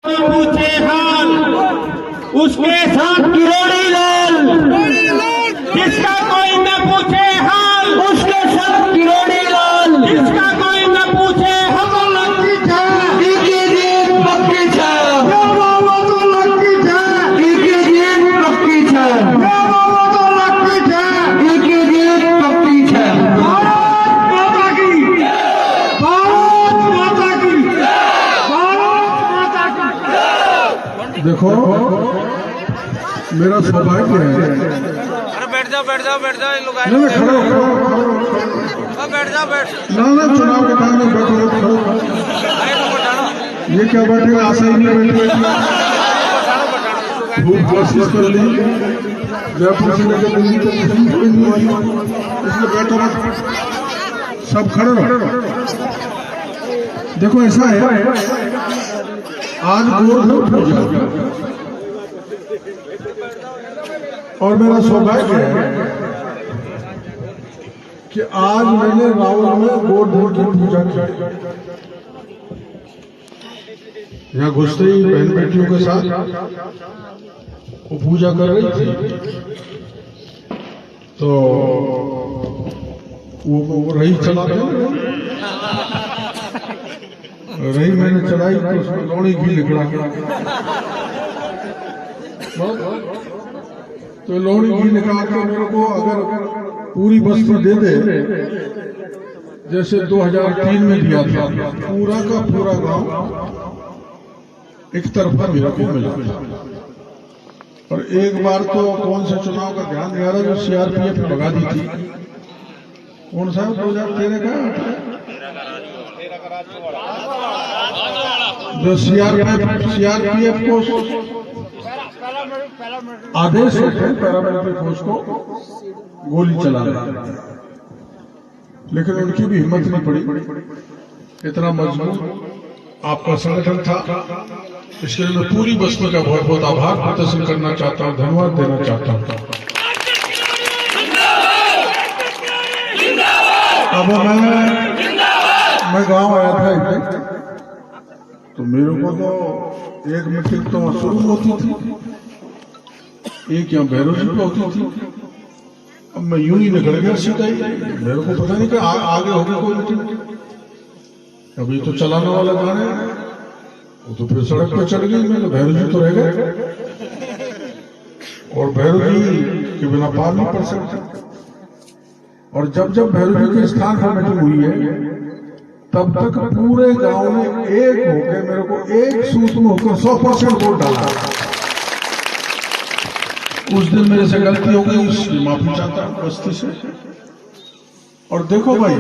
पूछे हाल उसके साथ किरोड़ी लाल, जिसका कोई न पूछे हाल उसके साथ किरोड़ी लाल, जिसका कोई न पूछे हम लक्की था इनकी जीत पक्की था, वो तो लक्की था इनकी जीत पक्की था, वो तो लक्की था इनकी जीत पक्की था। भारत माता की, भारत माता की, भारत माता की। देखो मेरा सौभाग्य है। अरे बैठ जाओ बैठ जाओ बैठ जाओ, इन लोग आए नहीं, मैं खड़ा हूँ। बैठ जाओ बैठ ना चुनाव के टाइम में बैठो खड़ो। अरे नको जानो ये क्या बैठे, आशा ही नहीं बैठे। खूब कोशिश कर ली, जयपुर से लेकर दिल्ली तक इसलिए बैठो मत, सब खड़े रहो। देखो ऐसा है, आज गोवर्धन पूजा और मेरा सौभाग्य है कि आज मैंने रावण में गोवर्धन की पूजा की। यहाँ घुसते ही बहन बेटियों के साथ वो पूजा कर रही थी, तो वो रही चला रही मैंने चलाई तो उसमें लौड़ी घी निकला। तो लौड़ी घी निकाल के मेरे को अगर पूरी बस्ती दे दे, जैसे 2003 में दिया था, पूरा का पूरा गांव एक तरफा मेरे को मिला। और एक बार तो कौन से चुनाव का ध्यान नहीं आ रहा, जो सीआरपीएफ भगा दी थी। कौन सा 2013 का जो सीआरपीएफ को आदेश होते पैरामिलिट्री फोर्स को गोली चलाने, लेकिन उनकी भी हिम्मत नहीं पड़ी। इतना मजबूत आपका संगठन था। इसके लिए मैं पूरी बस्ती का बहुत बहुत आभार प्रदर्शन करना चाहता हूँ, धन्यवाद देना चाहता हूँ। अब मैं गांव आया था इधर, तो मेरे को तो एक मीटिंग तो शुरू होती थी, एक यहाँ भैरोजी पे होती थी। अब मैं यूं ही निकल गया सीधा ही, मेरे को पता नहीं कि आगे होगी कोई मीटिंग। अभी तो चलाने वाला गाने, वो तो फिर सड़क पे चढ़ गई। मैं तो भैरोजी तो रह गए, और भैरोजी के बिना पार नहीं पड़ सकते। और जब भैरोजी के स्थान पर मीटिंग हुई है, तब तक पूरे गांव ने एक होकर मेरे को एक सूत में होकर 100% वोट डाला। उस दिन मेरे से गलती हो गई, उसकी माफी चाहता हूं बस्ती से। और देखो भाई,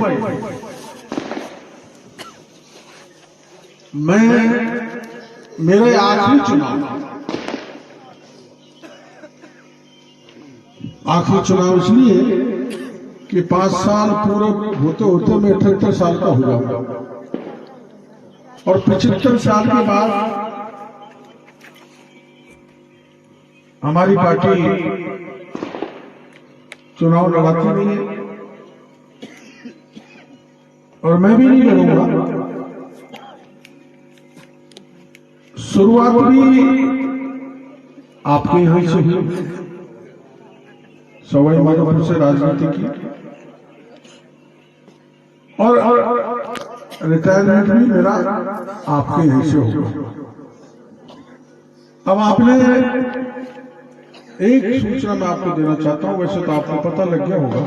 मेरे आखिरी चुनाव इसलिए कि 5 साल पूरे होते होते मैं 78 साल का हो जाऊंगा, और 75 साल के बाद हमारी पार्टी चुनाव लड़ाती नहीं है, और मैं भी नहीं लड़ूंगा। शुरुआत भी आपके यहां से हुई, सवाई माधोपुर से राजनीति की, और रिटायरमेंट भी मेरा आपके यहीं से होगा। अब आपने एक सूचना मैं आपको देना चाहता हूं, वैसे तो आपको पता लग गया होगा।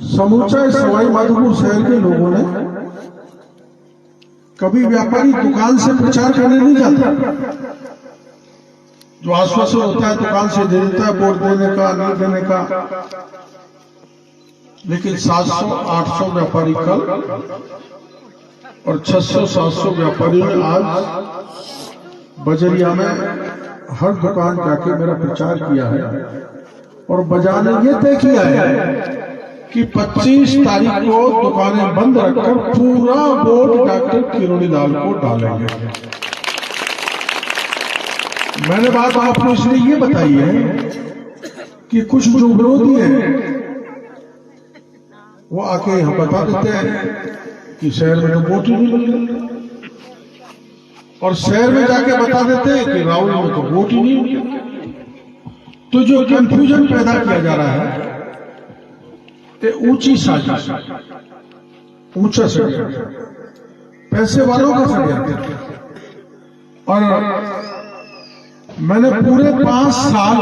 समूचा सवाई माधोपुर शहर के लोगों ने कभी व्यापारी दुकान से प्रचार करने नहीं जाता। जो आश्वासन होता है दुकान से दे देता है, वोट देने का नहीं देने का, लेकिन 700-800 व्यापारी कल और 600-700 व्यापारियों ने आज बजरिया में हर दुकान जाके मेरा प्रचार किया है। और बाजार ने ये तय किया है कि 25 तारीख को दुकानें बंद रखकर पूरा वोट डॉक्टर किरोड़ी लाल को डालेंगे। मैंने बात आपको इसलिए ये बताई है कि कुछ जो विरोधी हैं वो आके यहां बता देते हैं कि शहर में तो वोट ही नहीं मिल रही। और शहर में जाके बता देते हैं कि राहुल में तो वोट ही नहीं। तो जो कंफ्यूजन पैदा किया जा रहा है ये ऊंची साजिश, ऊंचा षड्यंत्र, पैसे वालों का षड्यंत्र। और मैंने पूरे 5 साल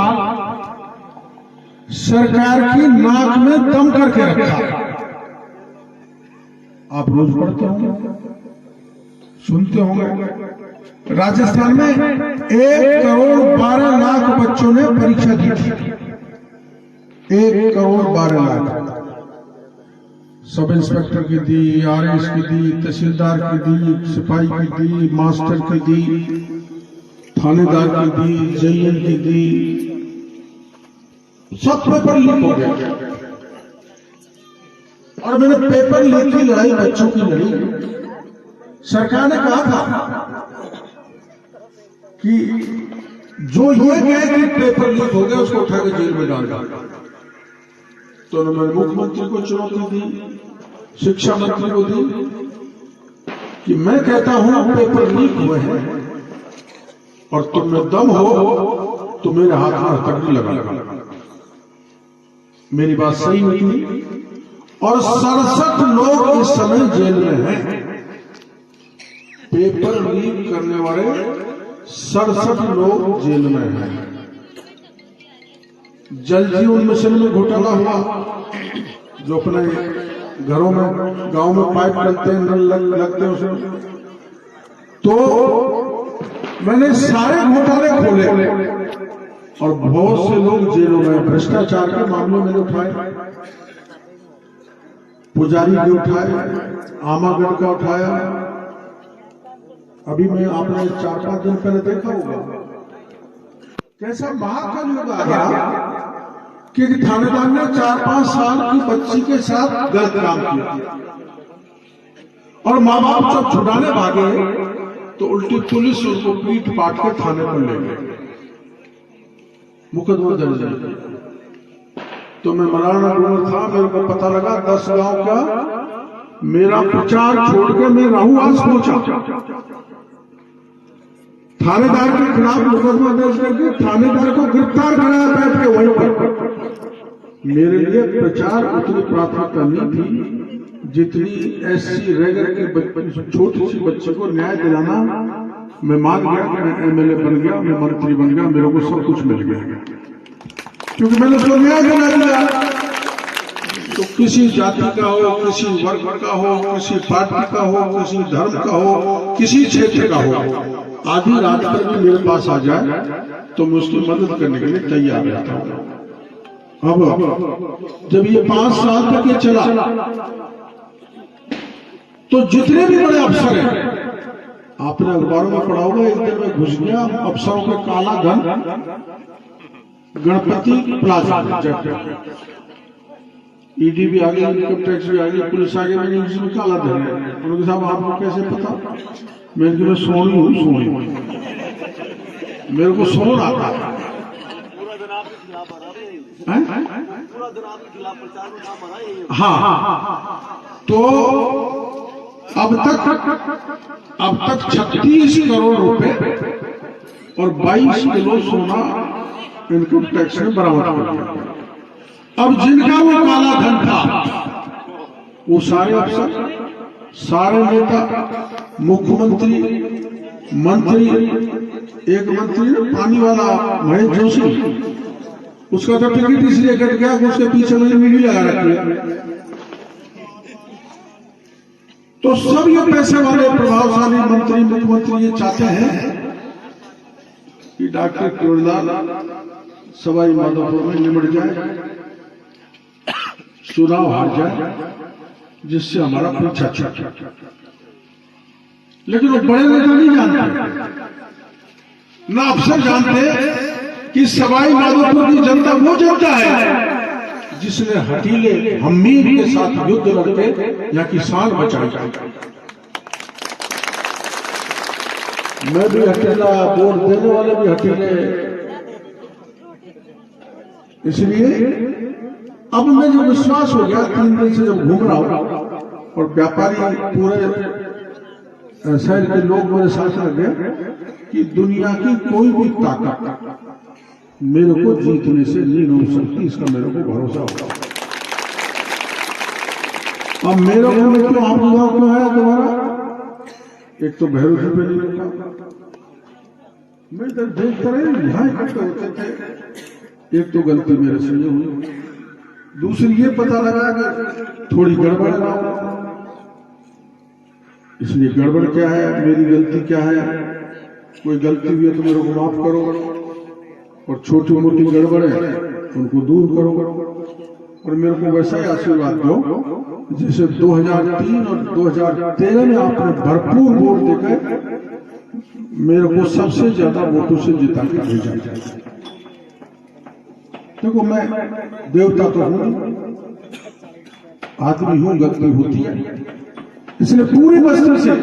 सरकार की नाक में दम करके रखा। आप रोज पढ़ते होंगे, सुनते होंगे, राजस्थान में 1,12,00,000 बच्चों ने परीक्षा दी थी। 1,12,00,000 सब इंस्पेक्टर की दी, RS की दी, तहसीलदार की दी, सिपाही की दी, मास्टर की दी, थानेदार की दी, JN की दी, सब पेपर लीक हो गए। और मैंने पेपर लीक की लड़ाई बच्चों की लड़ी। सरकार ने कहा था कि जो ये कहे कि पेपर लीक हो गया उसको उठा के जेल में डाल दिया। तो उन्होंने मुख्यमंत्री को चुनौती दी, शिक्षा मंत्री को दी कि मैं कहता हूं पेपर लीक हुए हैं और तुम में दम हो तो मेरे हाथ में हथकड़ी लगा। मेरी बात सही नहीं। और 67 लोग इस समय जेल में हैं। पेपर लीक करने वाले 67 लोग जेल में हैं। जल जीवन मिशन में घोटाला हुआ, जो अपने घरों में, गांव में पाइप लगते हैं, नल लगते हैं उसमें, तो मैंने सारे घोटाले खोले और बहुत से लोग जेलों में भ्रष्टाचार के मामले में उठाए। पुजारी ने उठाए, आमागढ़ का उठाया। अभी मैं आपने 4-5 दिन पहले देखा होगा कैसा महाकलयुग आ गया कि थानेदार ने 4-5 साल की बच्ची के साथ गलत काम किया और माँ बाप जब छुड़ाने भागे तो उल्टी पुलिस उनको पीट पाट के थाने पर ले गए, मुकदमा दर्ज है। तो मैं मराना डूंगर था, मेरे को पता लगा 10 गांव का मेरा प्रचार छोड़ के मैं राहुआस पहुंचा। थानेदार के खिलाफ मुकदमा दर्ज करके थानेदार को गिरफ्तार कराया बैठ के वहीं पर। मेरे लिए प्रचार उतनी प्राथमिकता नहीं थी जितनी SC रेगर की छोटी सी बच्ची को न्याय दिलाना। मैं मान गया, मैं MLA बन गया, मैं मंत्री बन गया, मेरे को सब कुछ मिल गया क्योंकि मैंने उसको न्याय दिला दिया। तो किसी जाति का हो, किसी वर्ग का हो, किसी पार्टी का हो, किसी धर्म का हो, किसी क्षेत्र का हो, आधी रात पर भी मेरे पास आ जाए तो मैं उसकी मदद करने के लिए तैयार रहता हूं। अब जब ये 5 साल तक ये चला तो जितने भी बड़े अफसर हैं, आपने अखबारों में पढ़ा होगा, एक दिन में घुस गया अफसरों का काला धन गणपति प्लाजा, ED भी आ गई, इनकम टैक्स भी आ गई, पुलिस आ गई। मैंने इसमें काला धन है। उन्होंने साहब आपको कैसे पता? मैं सोनी हूँ, सोनी मेरे को सोन आता है। हाँ, तो अब तक 36 करोड़ रुपए और 22 किलो सोना इनकम टैक्स में बरामद कर दिया। अब जिनका वो काला धन था वो सारे अफसर, सारे नेता, मुख्यमंत्री, मंत्री, एक मंत्री पानी वाला महेश जोशी, उसका तो टिकट इसलिए कट गया कि उसके पीछे मैंने मीडिया लगा रखी है। तो सब ये पैसे वाले प्रभावशाली मंत्री, मुख्यमंत्री ये चाहते हैं कि डॉक्टर केवललाल सवाई माधोपुर में निमट जाए, चुनाव हार जाए, जिससे हमारा पीछा छूटे। लेकिन वो बड़े नेता नहीं जानते, ना अफसर जानते कि सवाई माधोपुर की जनता वो जनता है जिसने हटीले हमीर के साथ युद्ध लड़के या किसान बचाए। मैं भी हटीला, वोट देने वाले भी हटीले। इसलिए अब मैं जो विश्वास हो गया 3 दिन से जब घूम रहा हूं और व्यापारी पूरे ऐसा है कि लोग मेरे साथ लगे कि दुनिया की कोई भी ताकत मेरे को जीतने से नहीं रोक सकती, इसका मेरे को भरोसा होगा। अब मेरे को मित्रों आप लोगों को है दोबारा, एक तो भैरव पे नहीं रुका, मैं इधर देखता रहे यहाँ इकट्ठे होते थे, एक तो गलती मेरे से ये हुई, दूसरी ये पता लगा कि थोड़ी गड़बड़ ना हो, इसलिए गड़बड़ क्या है, मेरी गलती क्या है, कोई गलती हुई है तो मेरे को माफ करो, और छोटी मोटी गड़बड़ है उनको दूर करो, और मेरे को वैसा ही आशीर्वाद दो जैसे 2003 और 2013 में आपने भरपूर वोट देकर मेरे को सबसे ज्यादा वोटों से जिता के भेजा। देखो मैं देवता तो हूं, आदमी हूं, गलती होती है, इसलिए पूरी बस्ती से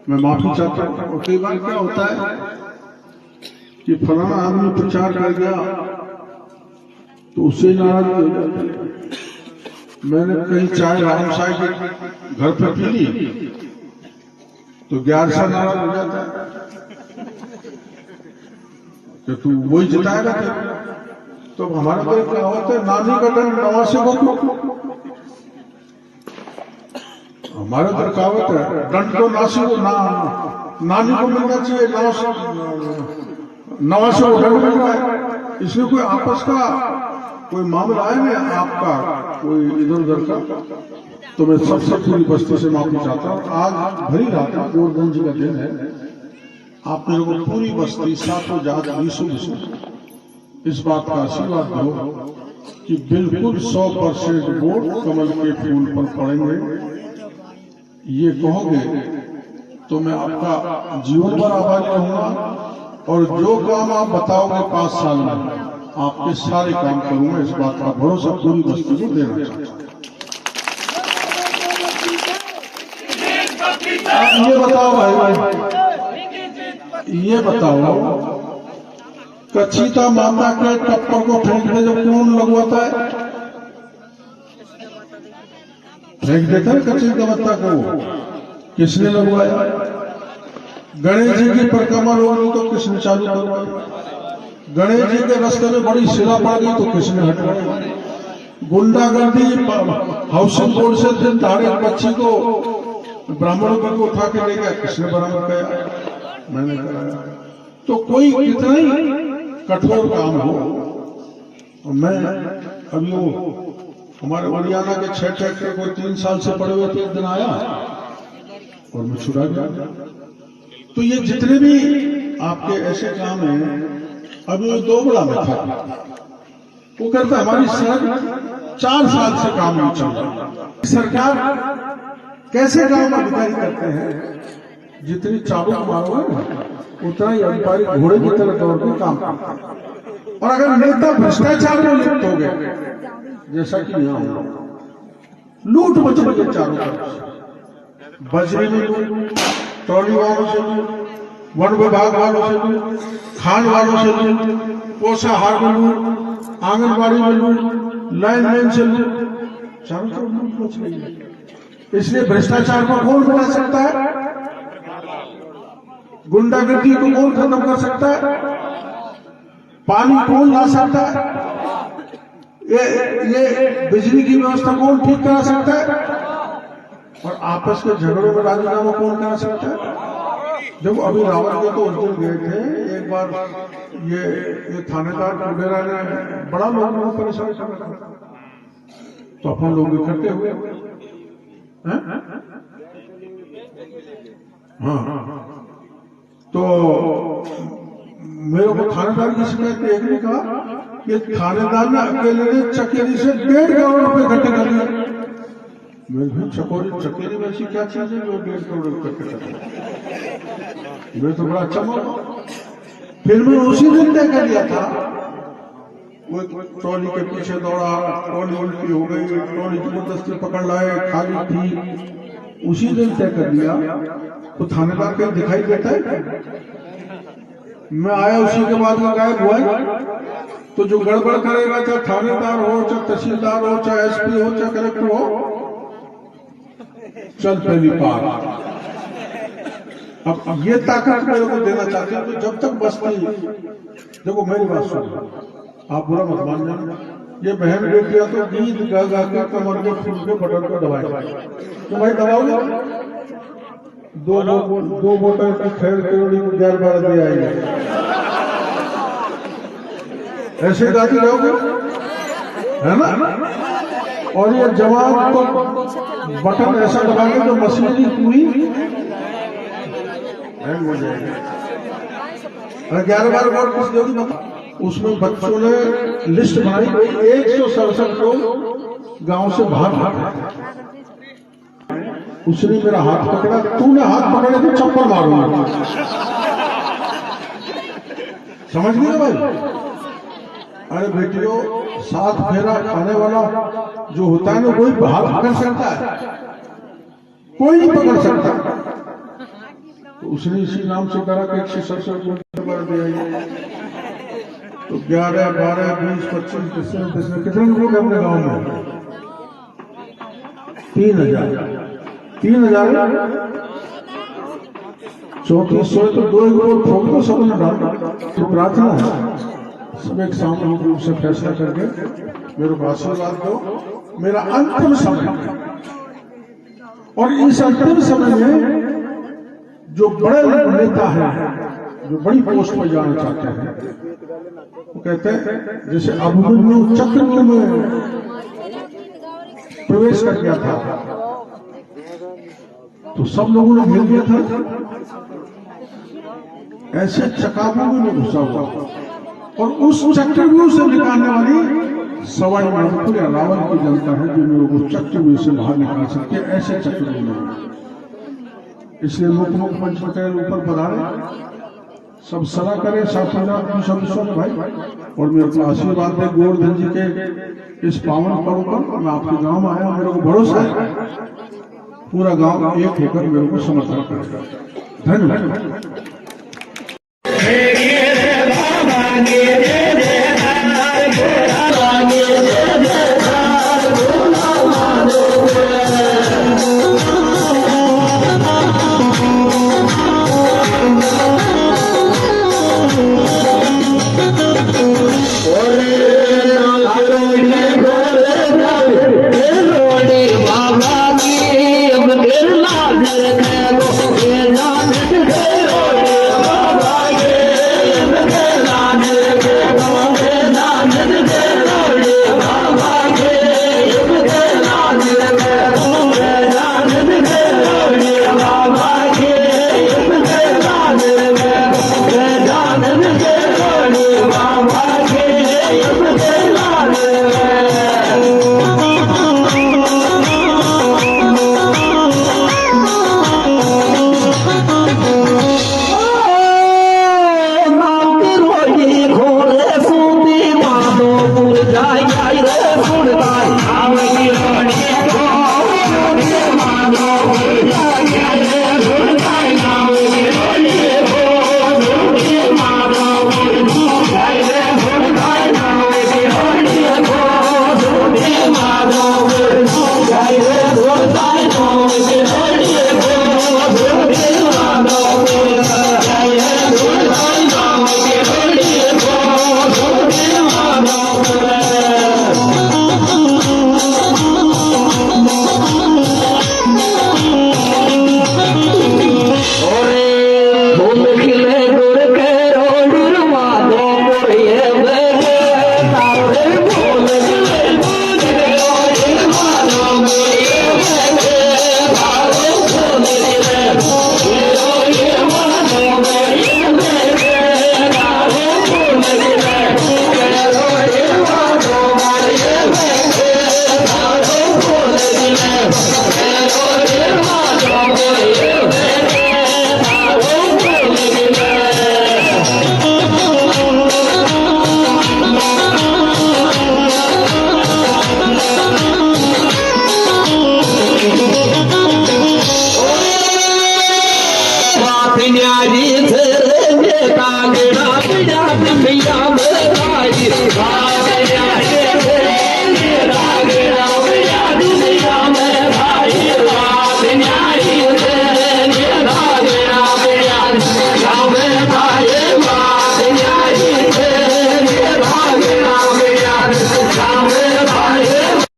मैं माफी चाहता हूं। और कई बार क्या होता है कि फलाना आदमी प्रचार कर गया तो उससे नाराज हो जाता है। मैंने कहीं चाय राम साहब के घर पर पी ली तो 11 नाराज हो जाता है कि तू वही जिताएगा, तो हमारा तो क्या होता है, नानी का दंड नवासे को, हमारे तो कहावत है दंड तो नासी को नानी को मिलना चाहिए, नवासे को दंड मिल रहा है। इसलिए कोई आपस का कोई मामला है ना आपका, कोई इधर उधर का, तो मैं सबसे पूरी बस्ती से माफी चाहता हूँ। आज भरी रात है, गोवर्धन जी का दिन है, आप मेरे को पूरी बस्ती सातों जात बीसों इस बात का आशीर्वाद दो कि बिल्कुल 100% वोट कमल के फूल पर पड़ेंगे। ये कहोगे तो मैं आपका जीवन भर आभारी रहूंगा, और जो काम आप बताओगे 5 साल में आपके सारे काम करूंगा, इस बात का भरोसा पूरी बस्ती को देना चाहता हूं। ये बताओ भाई, ये बताओ कचीता माता के टप्पर को फेंकने जो कौन लगवाता है? फेंक देता है कचीता माता को, किसने लगवाया? गणेश जी की परिक्रमा होगी तो किसने चालू करवाई? गणेश जी के रास्ते में बड़ी शिला पड़ गई तो किसने हटवाई? गुंडागर्दी हाउसिंग बोर्ड से दिन दहाड़े बच्ची को ब्राह्मणों को उठा के ले गया, किसने बरामद किया? मैंने कराया। तो कोई कितना ही कठोर काम हो, मैं अभी वो हमारे हरियाणा के 6 ट्रैक्टर को 3 साल से पड़े हुए थे, एक दिन आया और मैं छुड़ा गया। तो ये जितने भी आपके ऐसे काम हैं, अभी वो 2 बड़ा में था, वो कहता हमारी सड़क 4 साल से काम नहीं चल रहा। सरकार कैसे गांव में अधिकारी करते हैं, जितनी चाबुक मारोगे उतना ही अधिकारी घोड़े की तरह दौड़ के काम करता है। और अगर नेता भ्रष्टाचार में लिप्त हो गए, जैसा कि यहाँ लूट मच रही है चारों तरफ, बजरी में लूट, ट्रॉली वालों से लूट, वन विभाग वालों से लूट, खान वालों से लूट, पोषाहार में लूट, आंगनबाड़ी में लूट, लाइनमैन से लूट, चारों तरफ लूट मच रही है। इसलिए भ्रष्टाचार को कौन हटा सकता है? गुंडागर्दी को कौन खत्म कर सकता है? पानी कौन ला सकता है? ये बिजली की व्यवस्था कौन ठीक करा सकता है? और आपस के झगड़ों में राजीनामा कौन करा सकता है? जब अभी रावण के तो उस दिन गए थे, एक बार ये थानेदार कुबेरा ने बड़ा लोगों को परेशान कर, तो अपन लोग इकट्ठे हुए, हाँ, तो मेरे को थानेदार की शिकायत एक ने कहा कि थानेदार ने अकेले ने चकेरी से 1.5 करोड़ रुपए इकट्ठे कर लिए। मेरे चकेरी में ऐसी क्या चीज है जो 1.5 करोड़ इकट्ठे कर लिया? मेरे तो बड़ा अच्छा मौका। फिर मैं उसी दिन तय कर लिया था, वो ट्रॉली के पीछे दौड़ा, ट्रॉली उल्टी हो गई, ट्रॉली जबरदस्ती पकड़ लाए, खाली थी, उसी दिन तय कर लिया। तो थानेदार कहीं दिखाई देता है? मैं आया उसी के बाद में गायब हुआ। तो जो गड़बड़ करेगा, चाहे थानेदार हो, चाहे तहसीलदार हो, चाहे एसपी हो, चाहे कलेक्टर हो, चल पहली पार। अब ये ताकत मेरे को देना चाहते हैं, तो जब तक बस्ती, देखो मेरी बात सुनो, आप बुरा मत मान जाना, ये बहन बेटियां तो गीत गा गा के कमर के फूल के बटन को दबाए, तो भाई दबाओगे, दो बोतल की खैर केवड़ी को 11-12 दे आएगी, ऐसे गाती रहोगे, है ना? और ये जवान तो बटन ऐसा दबाएंगे जो मशीनरी पूरी हैंग हो जाएगी। 11-12 वोट किस दोगी बता? उसमें बच्चों ने लिस्ट बनाई, 167 लोग गांव से बाहर, उसने मेरा हाथ पकड़ा, तूने हाथ पकड़े तो चप्पल मारूंगा, समझ गए भाई? अरे बेटियों, 7 फेरा खाने वाला जो होता है ना, कोई हाथ पकड़ सकता है, कोई नहीं पकड़ सकता। तो उसने इसी नाम से करा कि 167 वोट मार दिया। तो 11, 12, 20, 25, 30 कितने लोग अपने गांव में? 3,000 3400 तो 2 वोट ठोक दो, सबने डाल। तो प्रार्थना है सब एक सामूहिक रूप से फैसला करके मेरे को आशीर्वाद दो, मेरा अंतिम समय, और इस अंतिम समय में जो बड़े नेता है, जो बड़ी पोस्ट पर जाना चाहते हैं, वो कहते हैं जैसे अभिमन्यु चक्र में प्रवेश कर गया था तो सब लोगों ने मिल गया था, ऐसे चकाव्यूह में घुसा हुआ, और उस चक्रव्यूह से निकालने वाली सवाई माधोपुर या रावल की जनता है जो मेरे को चक्रव्यूह से बाहर निकाल सकती है, ऐसे चक्रव्यूह में। इसलिए मुख्य पंच पटेल ऊपर पधारे, सब सलाह करें, 7,200 भाई, और मेरे को आशीर्वाद दे गोवर्धन जी के इस पावन पर्व पर। मैं आपके गांव में आया, मेरे को भरोसा है पूरा गांव एक होकर मेरे को समर्थन करेगा। धन्यवाद। न्यारी थे तागड़ा बिना पिया में